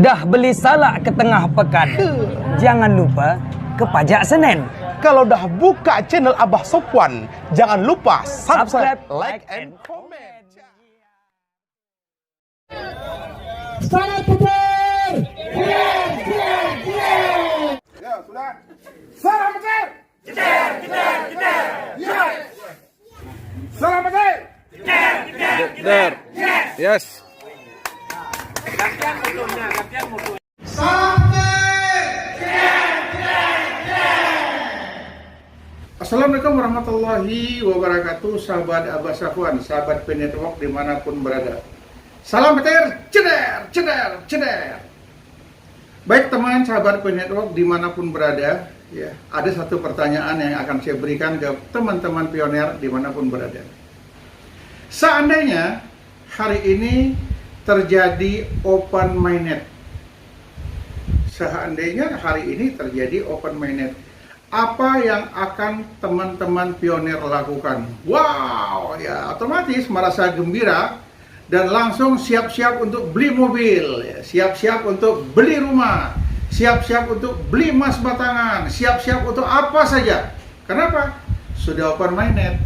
Dah beli salak ke tengah pekan, jangan lupa ke pajak Senen. Kalau dah buka channel Abah Sopwan, jangan lupa subscribe, like, and comment. Selamat Petir! Ya, sudah. Salam Petir! Salam Petir! There. Yes. Assalamualaikum warahmatullahi wabarakatuh, sahabat Abah Sopwan, sahabat P-Network dimanapun berada. Salam petir, ceder. Baik teman sahabat P-Network dimanapun berada, ya, ada satu pertanyaan yang akan saya berikan ke teman-teman pioner dimanapun berada. Seandainya hari ini terjadi open mainnet, apa yang akan teman-teman pionir lakukan? Wow, ya otomatis merasa gembira dan langsung siap-siap untuk beli mobil, ya, siap-siap untuk beli rumah, siap-siap untuk beli emas batangan, siap-siap untuk apa saja. Kenapa? Sudah open mainnet.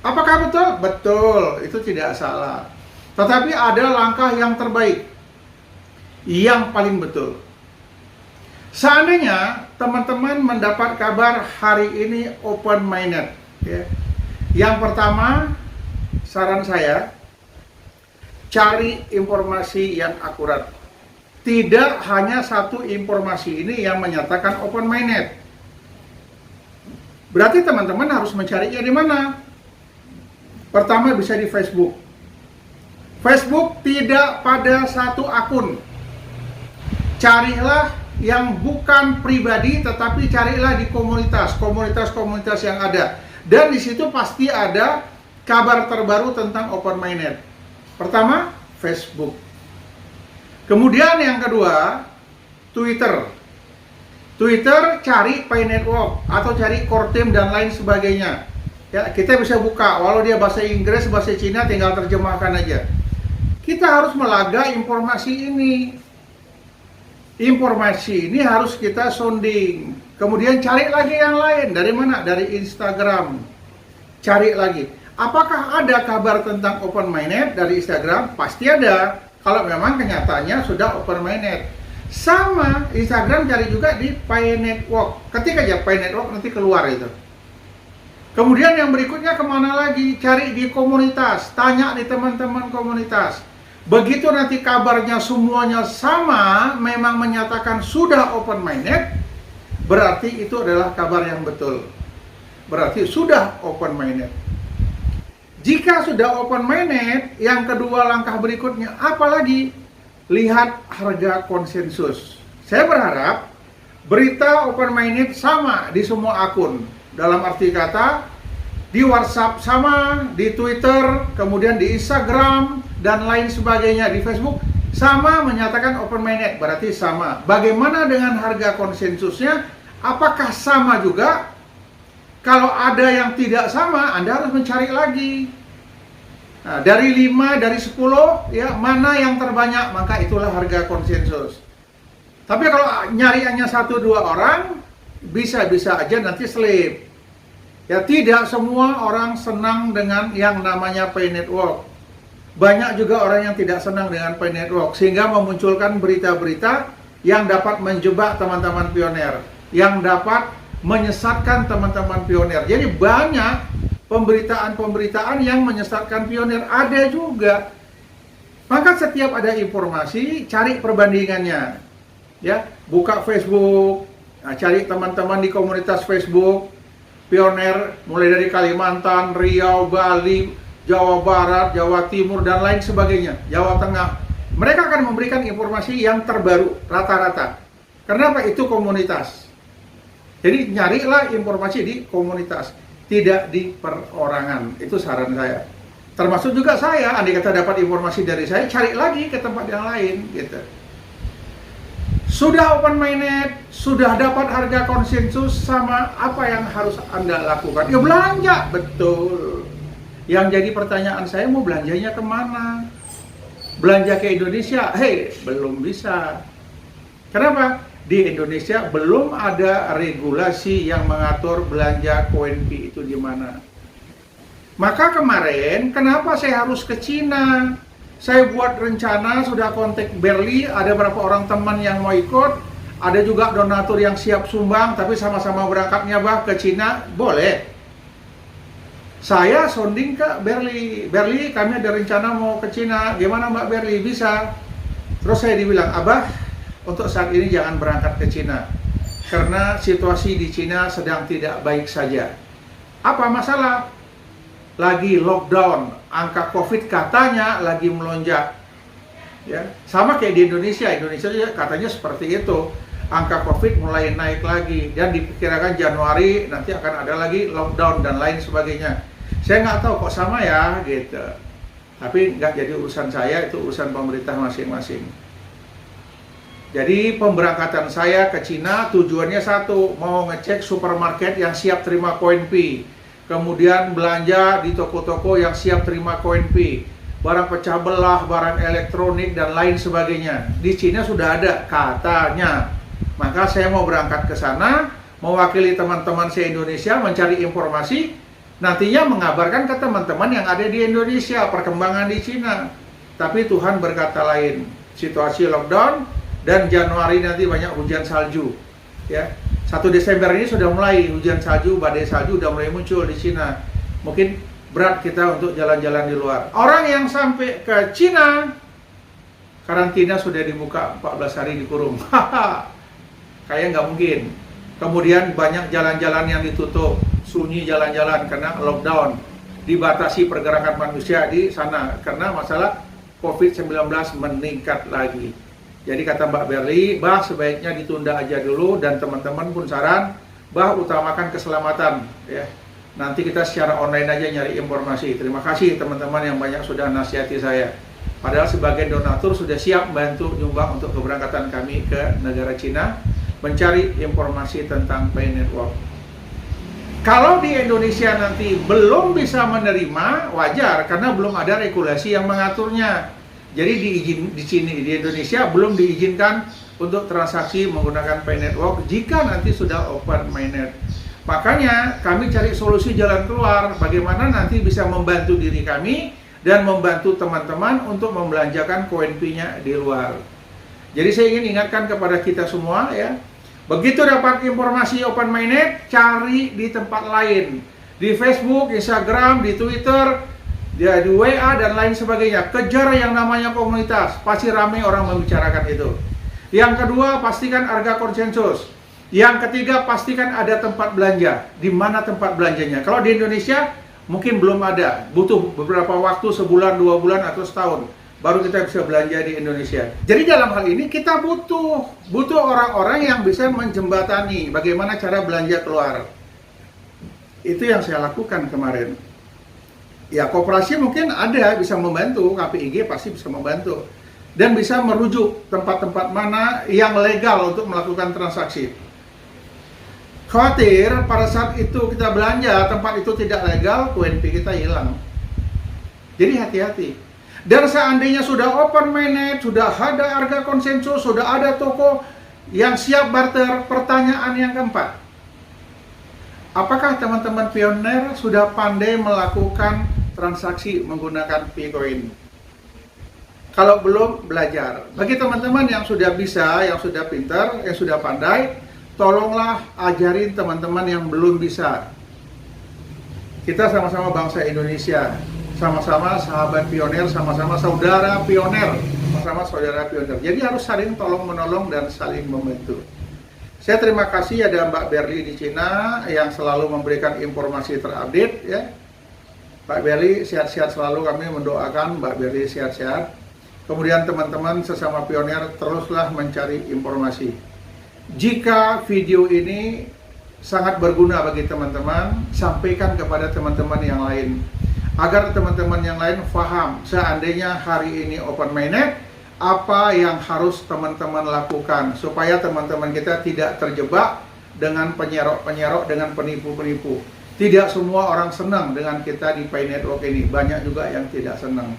Apakah betul? Betul, itu tidak salah. Tetapi ada langkah yang terbaik, yang paling betul. Seandainya teman-teman mendapat kabar hari ini open mainnet, ya. Yang pertama, saran saya, cari informasi yang akurat. Tidak hanya satu informasi ini yang menyatakan open mainnet. Berarti teman-teman harus mencarinya di mana? Pertama bisa di Facebook. Facebook tidak pada satu akun. Carilah yang bukan pribadi, tetapi carilah di komunitas yang ada, dan di situ pasti ada kabar terbaru tentang open mainnet. Pertama, Facebook. Kemudian yang kedua, Twitter. Cari P-Network atau cari Kortim dan lain sebagainya. Ya, kita bisa buka, walau dia bahasa Inggris, bahasa Cina, tinggal terjemahkan aja. Kita harus melaga informasi ini. Informasi ini harus kita sounding. Kemudian cari lagi yang lain. Dari mana? Dari Instagram. Cari lagi. Apakah ada kabar tentang open mainnet dari Instagram? Pasti ada. Kalau memang kenyataannya sudah open mainnet. Sama Instagram cari juga di P-Network. Ketik aja P-Network nanti keluar itu. Kemudian yang berikutnya kemana lagi? Cari di komunitas. Tanya di teman-teman komunitas. Begitu nanti kabarnya semuanya sama, memang menyatakan sudah open mainnet, berarti itu adalah kabar yang betul. Berarti sudah open mainnet. Jika sudah open mainnet, yang kedua langkah berikutnya apa lagi? Lihat harga konsensus. Saya berharap berita open mainnet sama di semua akun. Dalam arti kata, di WhatsApp sama, di Twitter, kemudian di Instagram, dan lain sebagainya, di Facebook, sama menyatakan open mainnet, berarti sama. Bagaimana dengan harga konsensusnya? Apakah sama juga? Kalau ada yang tidak sama, Anda harus mencari lagi. Nah, dari 5, dari 10, ya, mana yang terbanyak, maka itulah harga konsensus. Tapi kalau nyari hanya 1-2 orang, bisa-bisa aja nanti slip. Ya, tidak semua orang senang dengan yang namanya P-Network. Banyak juga orang yang tidak senang dengan P-Network, sehingga memunculkan berita-berita yang dapat menjebak teman-teman pioner, yang dapat menyesatkan teman-teman pioner. Jadi banyak pemberitaan-pemberitaan yang menyesatkan pioner, ada juga. Maka setiap ada informasi, cari perbandingannya. Ya, buka Facebook, nah, cari teman-teman di komunitas Facebook pioner mulai dari Kalimantan, Riau, Bali, Jawa Barat, Jawa Timur, dan lain sebagainya, Jawa Tengah. Mereka akan memberikan informasi yang terbaru rata-rata. Kenapa? Itu komunitas. Jadi nyarilah informasi di komunitas, tidak di perorangan. Itu saran saya. Termasuk juga saya, andai kata dapat informasi dari saya, cari lagi ke tempat yang lain, gitu. Sudah open mainnet, sudah dapat harga konsensus, sama apa yang harus Anda lakukan? Ya belanja, betul. Yang jadi pertanyaan saya, mau belanjanya kemana? belanja ke Indonesia, belum bisa. Kenapa? Di Indonesia belum ada regulasi yang mengatur belanja KWNP itu di mana. Maka kemarin, kenapa saya harus ke Cina? Saya buat rencana, sudah kontak Berli, ada berapa orang teman yang mau ikut, ada juga donatur yang siap sumbang, tapi sama-sama berangkatnya ke Cina, boleh. Saya sounding ke Berli, kami ada rencana mau ke Cina, gimana Mbak Berli? Bisa. Terus saya dibilang, Abah, untuk saat ini jangan berangkat ke Cina, karena situasi di Cina sedang tidak baik saja. Apa masalah? Lagi lockdown, angka COVID katanya lagi melonjak. Ya, sama kayak di Indonesia juga katanya seperti itu. Angka COVID mulai naik lagi, dan diperkirakan Januari nanti akan ada lagi lockdown dan lain sebagainya. Saya nggak tahu kok sama ya, gitu. Tapi nggak jadi urusan saya, itu urusan pemerintah masing-masing. Jadi pemberangkatan saya ke Cina tujuannya satu, mau ngecek supermarket yang siap terima KWNP. Kemudian belanja di toko-toko yang siap terima KWNP. Barang pecah belah, barang elektronik, dan lain sebagainya. Di Cina sudah ada, katanya. Maka saya mau berangkat ke sana, mewakili teman-teman se-Indonesia mencari informasi, nantinya mengabarkan ke teman-teman yang ada di Indonesia perkembangan di Cina. Tapi Tuhan berkata lain, situasi lockdown, dan Januari nanti banyak hujan salju. Ya, 1 Desember ini sudah mulai hujan salju, badai salju udah mulai muncul di Cina. Mungkin berat kita untuk jalan-jalan di luar. Orang yang sampai ke Cina, karantina sudah dibuka 14 hari dikurung. Kayak nggak mungkin. Kemudian banyak jalan-jalan yang ditutup, sunyi jalan-jalan karena lockdown, dibatasi pergerakan manusia di sana karena masalah COVID-19 meningkat lagi. Jadi kata Mbak Berli, Bah sebaiknya ditunda aja dulu, dan teman-teman pun saran, Bah utamakan keselamatan, ya. Nanti kita secara online aja nyari informasi. Terima kasih teman-teman yang banyak sudah nasihati saya. Padahal sebagian donatur sudah siap bantu nyumbang untuk keberangkatan kami ke negara Cina, mencari informasi tentang Pay Network. Kalau di Indonesia nanti belum bisa menerima, wajar karena belum ada regulasi yang mengaturnya. Jadi di Indonesia belum diizinkan untuk transaksi menggunakan Pay Network jika nanti sudah open mainnet. Makanya kami cari solusi jalan keluar, bagaimana nanti bisa membantu diri kami dan membantu teman-teman untuk membelanjakan KWNP-nya di luar. Jadi saya ingin ingatkan kepada kita semua, ya, begitu dapat informasi open mainnet, cari di tempat lain, di Facebook, Instagram, di Twitter, di WA dan lain sebagainya. Kejar yang namanya komunitas, pasti ramai orang membicarakan itu. Yang kedua, pastikan harga konsensus. Yang ketiga, pastikan ada tempat belanja. Di mana tempat belanjanya? Kalau di Indonesia mungkin belum ada, butuh beberapa waktu, sebulan, 2 bulan, atau setahun baru kita bisa belanja di Indonesia. Jadi dalam hal ini kita butuh orang-orang yang bisa menjembatani bagaimana cara belanja keluar. Itu yang saya lakukan kemarin. Ya, koperasi mungkin ada bisa membantu, KPIG pasti bisa membantu, dan bisa merujuk tempat-tempat mana yang legal untuk melakukan transaksi. Khawatir pada saat itu kita belanja, tempat itu tidak legal, KWNP kita hilang. Jadi hati-hati. Dan seandainya sudah open mainnet, sudah ada harga konsensus, sudah ada toko yang siap barter, pertanyaan yang keempat, apakah teman-teman pioner sudah pandai melakukan transaksi menggunakan Picoin? Kalau belum, belajar. Bagi teman-teman yang sudah bisa, yang sudah pintar, yang sudah pandai, tolonglah ajarin teman-teman yang belum bisa. Kita sama-sama bangsa Indonesia, sama-sama sahabat pioner, sama-sama saudara pioner, sama-sama saudara pioner. Jadi harus saling tolong-menolong dan saling membantu. Saya terima kasih ada Mbak Berli di Cina yang selalu memberikan informasi terupdate, ya. Pak Berli sehat-sehat selalu, kami mendoakan Mbak Berli sehat-sehat. Kemudian teman-teman sesama pioner teruslah mencari informasi. Jika video ini sangat berguna bagi teman-teman, sampaikan kepada teman-teman yang lain, agar teman-teman yang lain paham seandainya hari ini open mainnet, apa yang harus teman-teman lakukan supaya teman-teman kita tidak terjebak dengan penyerok-penyerok, dengan penipu-penipu. Tidak semua orang senang dengan kita di Pay Network ini, banyak juga yang tidak senang.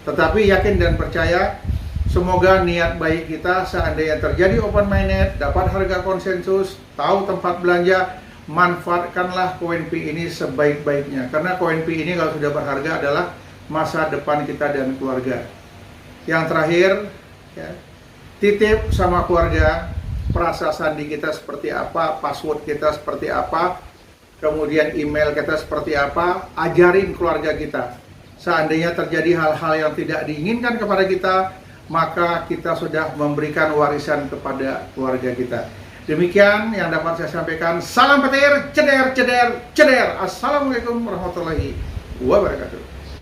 Tetapi yakin dan percaya, semoga niat baik kita seandainya terjadi open-minded, dapat harga konsensus, tahu tempat belanja, manfaatkanlah koin Pi ini sebaik-baiknya. Karena koin Pi ini kalau sudah berharga adalah masa depan kita dan keluarga. Yang terakhir, ya, titip sama keluarga, perasa sandi kita seperti apa, password kita seperti apa, kemudian email kita seperti apa, ajarin keluarga kita. Seandainya terjadi hal-hal yang tidak diinginkan kepada kita, maka kita sudah memberikan warisan kepada keluarga kita. Demikian yang dapat saya sampaikan. Salam petir, ceder, ceder, ceder. Assalamualaikum warahmatullahi wabarakatuh.